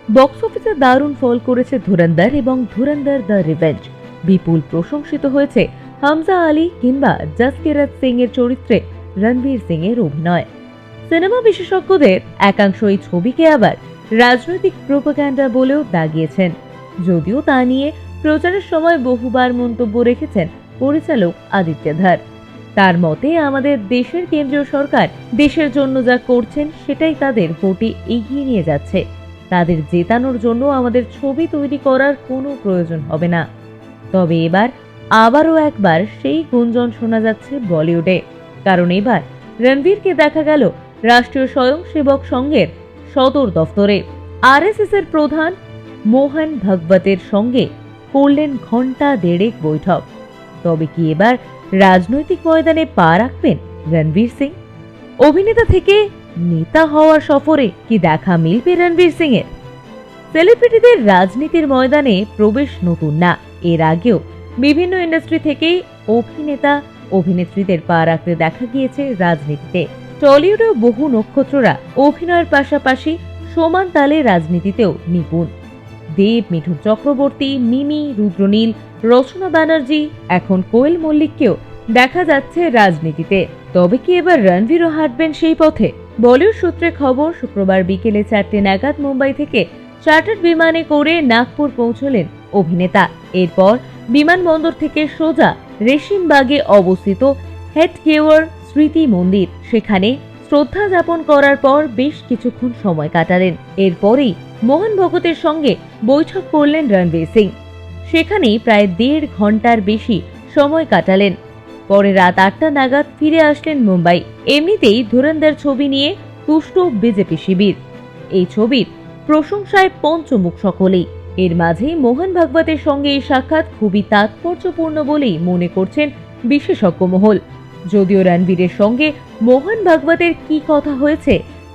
Box অফিসে দারুণ ফল করেছে ধুরন্ধর এবং ধুরন্ধর দ্য রিভেঞ্জ। বিপুল প্রশংসিত হয়েছে হামজা আলী কিংবা জসকিরত সিং এর চরিত্রে রণবীর সিং এর অভিনয়। সিনেমা বিশেষজ্ঞদের একাংশ এই ছবিকে আবার রাজনৈতিক প্রোপাগান্ডা বলেও দাগিয়েছেন, যদিও তা নিয়ে প্রচারের সময় বহুবার মন্তব্য রেখেছেন পরিচালক আদিত্য ধর। তার মতে, আমাদের দেশের কেন্দ্রীয় সরকার দেশের জন্য যা করছেন সেটাই তাদের ভোটে এগিয়ে নিয়ে যাচ্ছে। তাদের জেতানোর জন্য আমাদের ছবি তৈরি করার কোনো প্রয়োজন হবে না। তবে এবার আবারও একবার সেই গুঞ্জন শোনা যাচ্ছে বলিউডে, কারণ এবার রণবীরকে দেখা গেল রাষ্ট্রীয় স্বয়ংসেবক সংঘের সদর দফতরে। আরএসএস এর প্রধান মোহন ভাগবতের সঙ্গে করলেন ঘণ্টা দেড়েক বৈঠক। তবে কি এবার রাজনৈতিক ময়দানে পা রাখবেন রণবীর সিং? অভিনেতা থেকে নেতা হওয়ার সফরে কি দেখা মিলবে রণবীর সিং এর? সেলিব্রিটিদের রাজনীতির ময়দানে প্রবেশ নতুন না। এর আগেও বিভিন্ন ইন্ডাস্ট্রি থেকেই অভিনেতা অভিনেত্রীদের পা রাখতে দেখা গিয়েছে রাজনীতিতে। টলিউডেও বহু নক্ষত্ররা অভিনয়ের পাশাপাশি সমান তালে রাজনীতিতেও নিপুণ। দেব, মিঠুন চক্রবর্তী, মিমি, রুদ্রনীল, রচনা ব্যানার্জি, এখন কোয়েল মল্লিককেও দেখা যাচ্ছে রাজনীতিতে। তবে কি এবার রণবীরও হাঁটবেন সেই পথে? বলিউড সূত্রে খবর, শুক্রবার বিকেলে 4টে নাগাদ মুম্বাই থেকে চার্টার্ড বিমানে করে নাগপুর পৌঁছলেন অভিনেতা। এরপর বিমানবন্দর থেকে সোজা রেশিমবাগে অবস্থিত হেডগেওয়ার স্মৃতি মন্দির, সেখানে শ্রদ্ধা যাপন করার পর বেশ কিছুক্ষণ সময় কাটালেন। এরপরেই মোহন ভগতের সঙ্গে বৈঠক করলেন রণবীর সিং। সেখানেই প্রায় 1.5 ঘন্টার বেশি সময় কাটালেন। পরে রাত 8টা নাগাদ ফিরে আসলেন মুম্বাই। এমনিতেই ধুরন্ধর ছবি নিয়ে তুষ্ট বিজেপি শিবির। এই ছবির প্রশংসায় পঞ্চমুখ সকলেই। এর মাঝেই মোহন ভাগবতের সঙ্গে এই সাক্ষাৎ খুবই তাৎপর্যপূর্ণ বলেই মনে করছেন বিশেষজ্ঞ মহল। যদিও রণবীরের সঙ্গে মোহন ভাগবতের কি কথা হয়েছে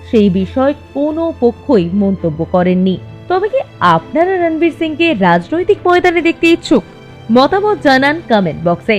সেই বিষয় কোনো পক্ষই মন্তব্য করেননি। তবে কি আপনারা রণবীর সিংকে রাজনৈতিক ময়দানে দেখতে ইচ্ছুক? মতামত জানান কমেন্ট বক্সে।